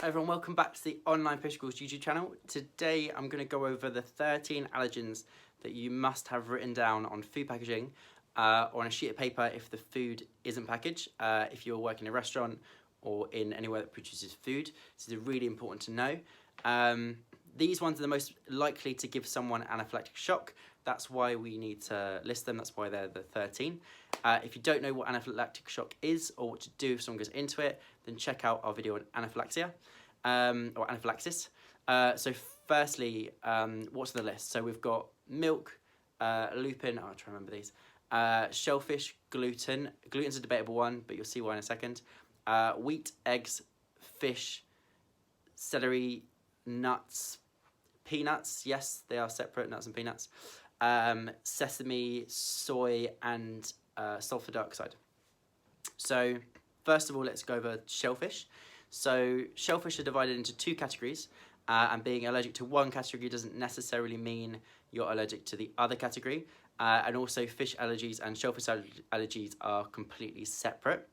everyone, welcome back to the Online Fish Schools YouTube channel. Today I'm going to go over the 13 allergens that you must have written down on food packaging or on a sheet of paper if the food isn't packaged, if you're working in a restaurant or in anywhere that produces food. This is really important to know. These ones are the most likely to give someone anaphylactic shock. That's why we need to list them. That's why they're the 13. If you don't know what anaphylactic shock is or what to do if someone goes into it, then check out our video on anaphylaxia or anaphylaxis. So firstly, what's on the list? So we've got milk, lupin, I'll try to remember these, shellfish, gluten. Gluten's a debatable one, but you'll see why in a second. Wheat, eggs, fish, celery, nuts, peanuts. Yes, they are separate, nuts and peanuts. Sesame, soy, and sulphur dioxide. So first of all, let's go over shellfish. So shellfish are divided into two categories, and being allergic to one category doesn't necessarily mean you're allergic to the other category. And also fish allergies and shellfish allergies are completely separate,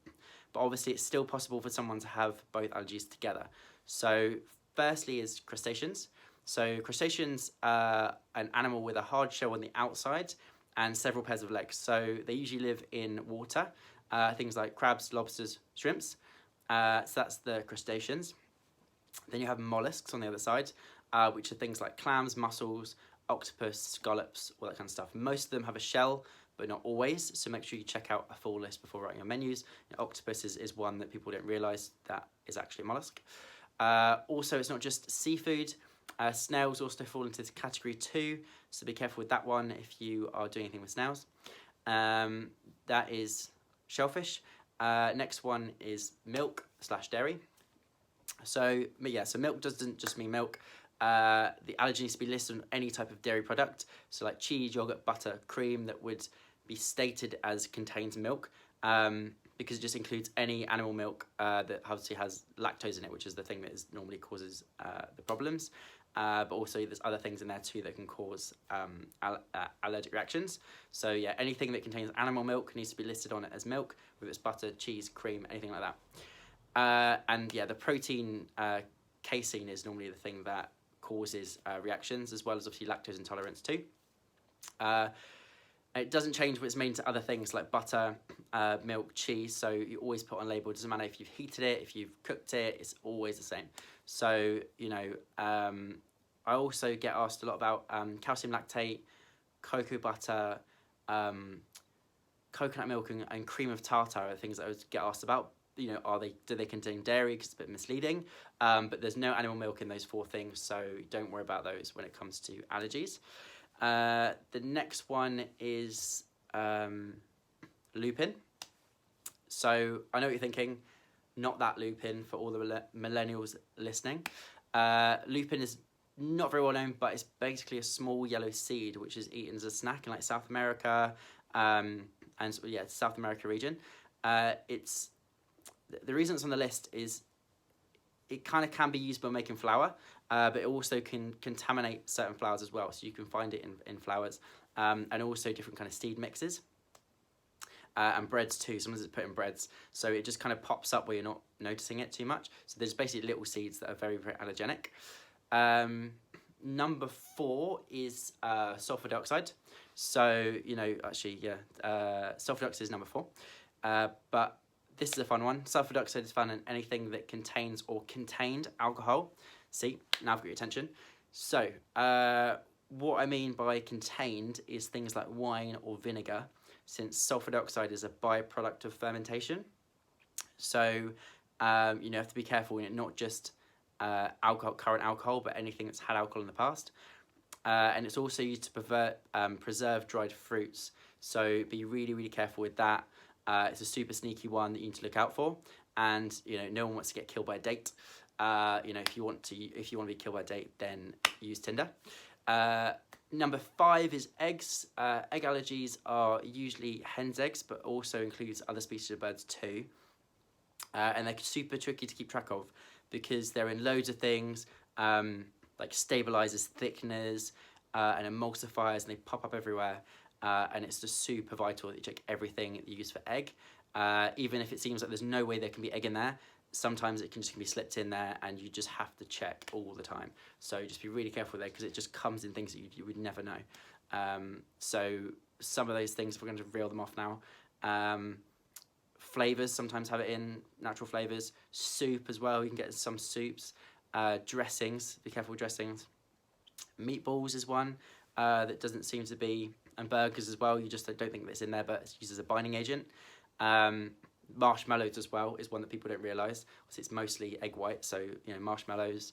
but obviously it's still possible for someone to have both allergies together. So firstly is crustaceans. So crustaceans are an animal with a hard shell on the outside and several pairs of legs. So they usually live in water, things like crabs, lobsters, shrimps. So that's the crustaceans. Then you have mollusks on the other side, which are things like clams, mussels, octopus, scallops, all that kind of stuff. Most of them have a shell, but not always. So make sure you check out a full list before writing your menus. Octopus is one that people don't realise that is actually a mollusk. Also, it's not just seafood. Snails also fall into category 2, so be careful with that one if you are doing anything with snails. That is shellfish. Next one is milk/dairy. So milk doesn't just mean milk. The allergen needs to be listed on any type of dairy product, so like cheese, yogurt, butter, cream that would be stated as contains milk, because it just includes any animal milk that obviously has lactose in it, which is the thing that normally causes the problems. But also there's other things in there too that can cause allergic reactions. So yeah, anything that contains animal milk needs to be listed on it as milk, whether it's butter, cheese, cream, anything like that. And yeah, the protein casein is normally the thing that causes reactions, as well as obviously lactose intolerance too. It doesn't change when it's made into other things like butter, milk, cheese, so you always put on label. It doesn't matter if you've heated it, if you've cooked it, it's always the same. So, I also get asked a lot about calcium lactate, cocoa butter, coconut milk and cream of tartar are things that I would get asked about. Do they contain dairy, because it's a bit misleading, but there's no animal milk in those 4 things, so don't worry about those when it comes to allergies. The next one is lupin. So I know what you're thinking, not that lupin for all the millennials listening. Lupin is not very well known, but it's basically a small yellow seed which is eaten as a snack in like South America, and South America region. It's the reason it's on the list is it kind of can be used by making flour, but it also can contaminate certain flours as well. So you can find it in flours, and also different kind of seed mixes, and breads too. Sometimes it's put in breads, so it just kind of pops up where you're not noticing it too much. So there's basically little seeds that are very, very allergenic. Number 4 is sulphur dioxide. So sulphur dioxide is number 4, but this is a fun one. Sulphur dioxide is found in anything that contains or contained alcohol. See, now I've got your attention. So, what I mean by contained is things like wine or vinegar, since sulphur dioxide is a byproduct of fermentation. So, you have to be careful, not just current alcohol, but anything that's had alcohol in the past. And it's also used to preserve dried fruits. So, be really, really careful with that. It's a super sneaky one that you need to look out for, and no one wants to get killed by a date. If you want to be killed by a date, then use Tinder. Number 5 is eggs. Egg allergies are usually hen's eggs, but also includes other species of birds too. And they're super tricky to keep track of because they're in loads of things, like stabilizers, thickeners, and emulsifiers, and they pop up everywhere. And it's just super vital that you check everything that you use for egg. Even if it seems like there's no way there can be egg in there, sometimes it can just be slipped in there, and you just have to check all the time. So just be really careful there, because it just comes in things that you would never know. So some of those things, we're going to reel them off now. Flavors sometimes have it in, natural flavors. Soup as well, you can get some soups. Dressings, be careful with dressings. Meatballs is one that doesn't seem to be, and burgers as well, you just don't think that it's in there, but it's used as a binding agent. Marshmallows as well is one that people don't realise. It's mostly egg white, so marshmallows.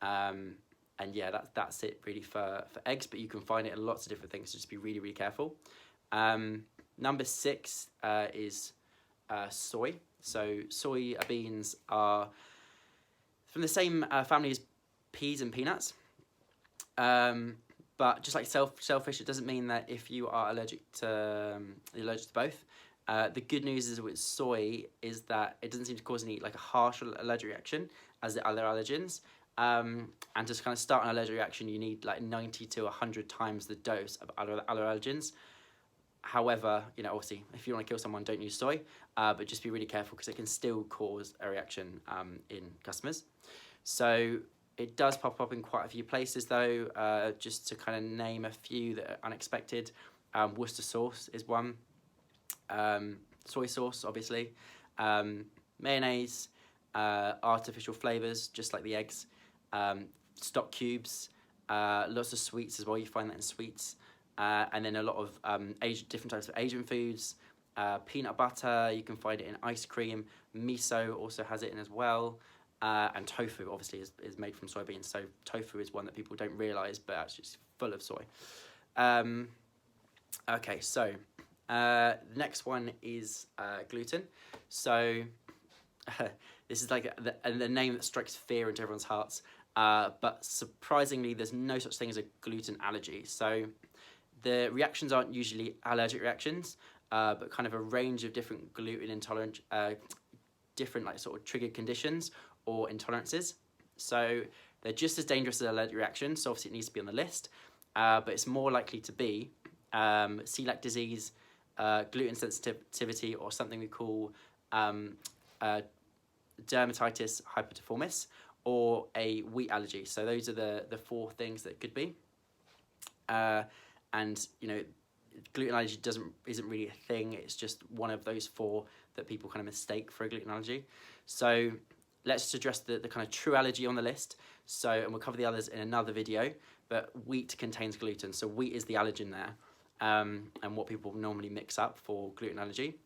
And yeah, that's it really for eggs, but you can find it in lots of different things, so just be really, really careful. Number 6 is soy. So soy beans are from the same family as peas and peanuts. But just like shellfish, it doesn't mean that if you are allergic to both. The good news is with soy is that it doesn't seem to cause any like a harsh allergic reaction as the other allergens. And to kind of start an allergic reaction, you need like 90 to 100 times the dose of other allergens. However, obviously, if you want to kill someone, don't use soy, but just be really careful, because it can still cause a reaction in customers. So it does pop up in quite a few places, though. Just to kind of name a few that are unexpected, Worcester sauce is one. Soy sauce, obviously. Mayonnaise, artificial flavours, just like the eggs. Stock cubes, lots of sweets as well. You find that in sweets. And then a lot of different types of Asian foods. Peanut butter, you can find it in ice cream. Miso also has it in as well. And tofu, obviously, is made from soybeans. So tofu is one that people don't realise, but actually it's full of soy. Okay, so the next one is gluten. So this is like the name that strikes fear into everyone's hearts. But surprisingly, there's no such thing as a gluten allergy. So the reactions aren't usually allergic reactions, but kind of a range of different gluten intolerant, different like sort of triggered conditions or intolerances. So they're just as dangerous as allergic reactions, so obviously it needs to be on the list, but it's more likely to be celiac disease, gluten sensitivity, or something we call dermatitis hypertiformis, or a wheat allergy. So those are the 4 things that it could be. And gluten allergy isn't really a thing. It's just one of those 4 that people kind of mistake for a gluten allergy. So let's just address the kind of true allergy on the list. So, and we'll cover the others in another video, but wheat contains gluten. So wheat is the allergen there, and what people normally mix up for gluten allergy.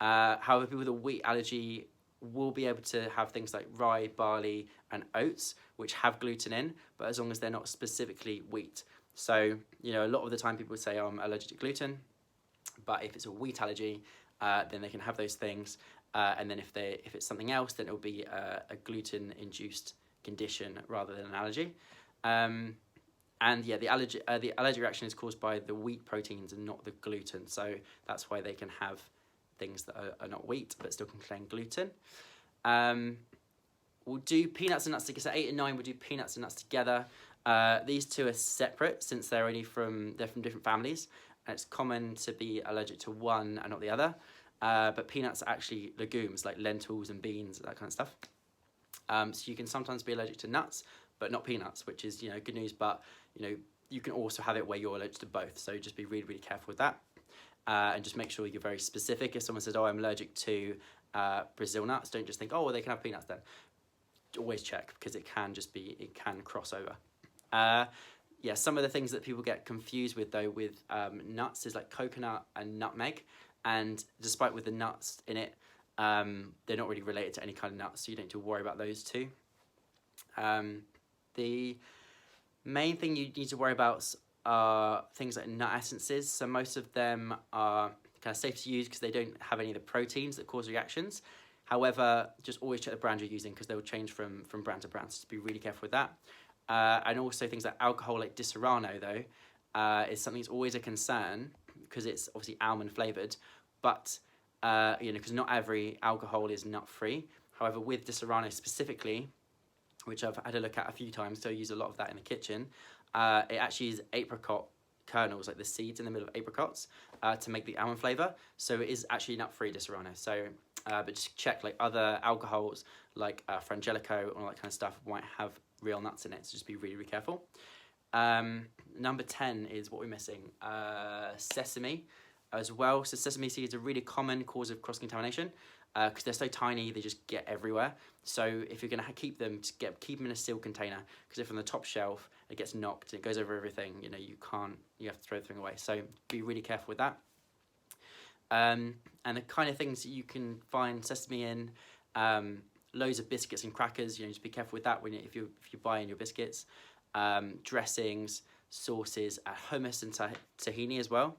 However, people with a wheat allergy will be able to have things like rye, barley, and oats, which have gluten in, but as long as they're not specifically wheat. So, a lot of the time people say, oh, I'm allergic to gluten, but if it's a wheat allergy, then they can have those things. And then if it's something else, then it'll be a gluten-induced condition rather than an allergy. And yeah, the allergy reaction is caused by the wheat proteins and not the gluten. So that's why they can have things that are not wheat but still contain gluten. We'll do peanuts and nuts together. So 8 and 9, we'll do peanuts and nuts together. These 2 are separate since they're from different families. And it's common to be allergic to one and not the other. But peanuts are actually legumes like lentils and beans, that kind of stuff. So you can sometimes be allergic to nuts, but not peanuts, which is good news. But you can also have it where you're allergic to both. So just be really, really careful with that, and just make sure you're very specific. If someone says, "Oh, I'm allergic to Brazil nuts," don't just think, "Oh, well, they can have peanuts then." Always check, because it can cross over. Yeah, some of the things that people get confused with though with nuts is like coconut and nutmeg. And despite with the nuts in it, they're not really related to any kind of nuts, so you don't need to worry about those 2. The main thing you need to worry about are things like nut essences. So most of them are kind of safe to use because they don't have any of the proteins that cause reactions. However, just always check the brand you're using, because they'll change from brand to brand, so just be really careful with that. And also things like alcohol, like Disaronno, though, is something that's always a concern, because it's obviously almond flavoured, but because not every alcohol is nut-free. However, with Disaronno specifically, which I've had a look at a few times, so I use a lot of that in the kitchen, it actually is apricot kernels, like the seeds in the middle of apricots, to make the almond flavour. So it is actually nut-free Disaronno. So but just check like other alcohols like Frangelico and all that kind of stuff might have real nuts in it, so just be really, really careful. Number 10 is what we're missing, sesame as well. So sesame seeds are a really common cause of cross-contamination because they're so tiny, they just get everywhere. So if you're going to keep them, just keep them in a sealed container, because if on the top shelf it gets knocked and it goes over everything, you know, you have to throw the thing away. So be really careful with that. And the kind of things that you can find sesame in, loads of biscuits and crackers, you know, just be careful with that when if you're buying your biscuits. Dressings, sauces, hummus and tahini as well.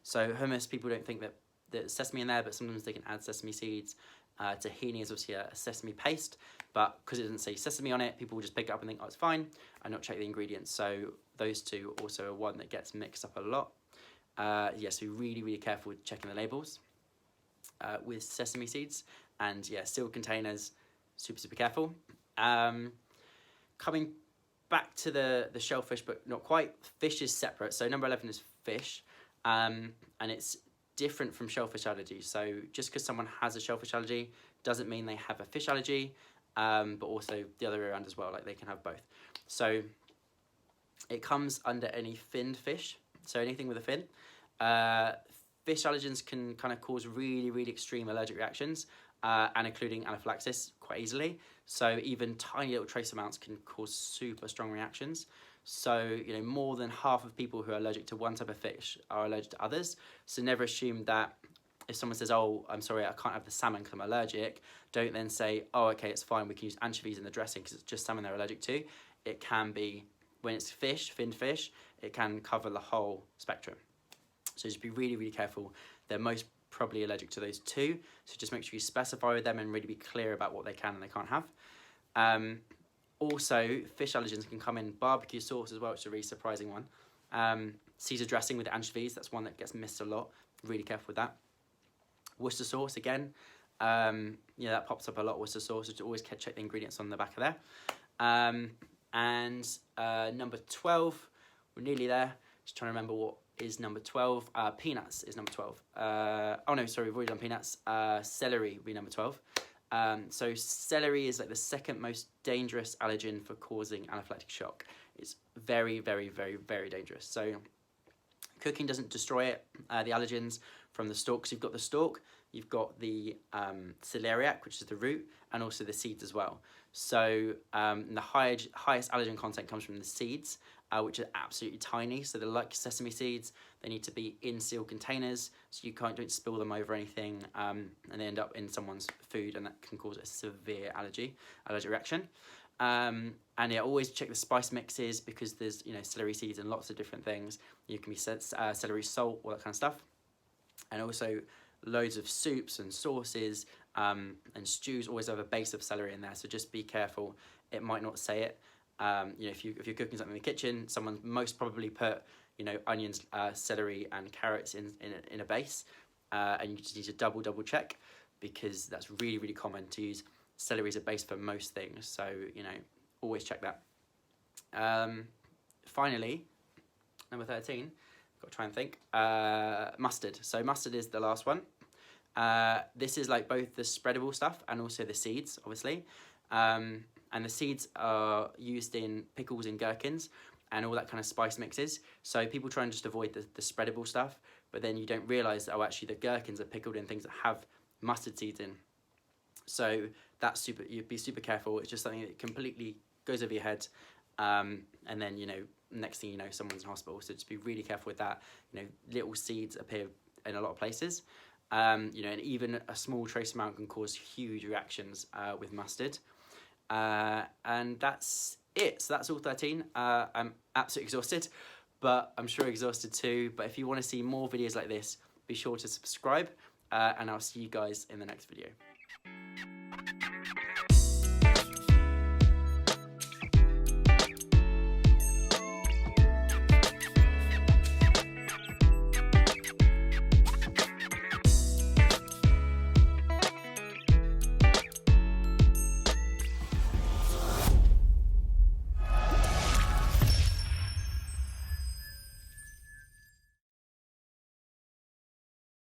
So hummus, people don't think that there's sesame in there, but sometimes they can add sesame seeds. Tahini is obviously a sesame paste, but because it doesn't say sesame on it, people will just pick it up and think, oh, it's fine, and not check the ingredients. So those two also are one that gets mixed up a lot. Yeah, so really, really careful with checking the labels with sesame seeds. And yeah, sealed containers, super, super careful. Coming back to the shellfish, but not quite. Fish is separate. So number 11 is fish, and it's different from shellfish allergies. So just because someone has a shellfish allergy doesn't mean they have a fish allergy, but also the other way around as well, like they can have both. So it comes under any finned fish, so anything with a fin. Fish allergens can kind of cause really, really extreme allergic reactions, and including anaphylaxis quite easily. So even tiny little trace amounts can cause super strong reactions. So, you know, more than half of people who are allergic to one type of fish are allergic to others. So never assume that if someone says, oh, I'm sorry, I can't have the salmon because I'm allergic, don't then say, oh, okay, it's fine, we can use anchovies in the dressing because it's just salmon they're allergic to. It can be, when it's fish, finned fish, it can cover the whole spectrum. So just be really, really careful. They're most probably allergic to those two. So just make sure you specify with them and really be clear about what they can and they can't have. Also, fish allergens can come in barbecue sauce as well, which is a really surprising one. Caesar dressing with anchovies, that's one that gets missed a lot. Really careful with that. Worcester sauce, again, yeah, that pops up a lot, Worcester sauce, so always check the ingredients on the back of there. And number 12, we're nearly there. Just trying to remember what is number 12. Peanuts is number 12. Oh no, sorry, we've already done peanuts. Celery would be number 12. So celery is like the second most dangerous allergen for causing anaphylactic shock. It's very, very, very, very dangerous. So cooking doesn't destroy it. The allergens from the stalk. So you've got the stalk, you've got the celeriac, which is the root, and also the seeds as well. So the highest allergen content comes from the seeds, which are absolutely tiny. So they're like sesame seeds. They need to be in sealed containers, so you don't spill them over anything, and they end up in someone's food, and that can cause a severe allergic reaction. And yeah, always check the spice mixes, because there's, you know, celery seeds and lots of different things. You can be celery salt, all that kind of stuff, and also loads of soups and sauces and stews always have a base of celery in there. So just be careful. It might not say it. You know, if you're cooking something in the kitchen, someone most probably put, you know, onions, celery, and carrots in a base, and you just need to double check, because that's really, really common to use celery as a base for most things. So, you know, always check that. Finally, number 13. Got to try and think. Mustard. So mustard is the last one. This is like both the spreadable stuff and also the seeds, obviously. And the seeds are used in pickles and gherkins and all that kind of spice mixes. So people try and just avoid the spreadable stuff, but then you don't realise that, oh, actually the gherkins are pickled in things that have mustard seeds in. So that's you'd be super careful. It's just something that completely goes over your head. And then, you know, next thing you know, someone's in hospital. So just be really careful with that. You know, little seeds appear in a lot of places. You know, and even a small trace amount can cause huge reactions with mustard. And that's it. So that's all 13. I'm absolutely exhausted, but I'm sure exhausted too. But if you want to see more videos like this, be sure to subscribe, and I'll see you guys in the next video.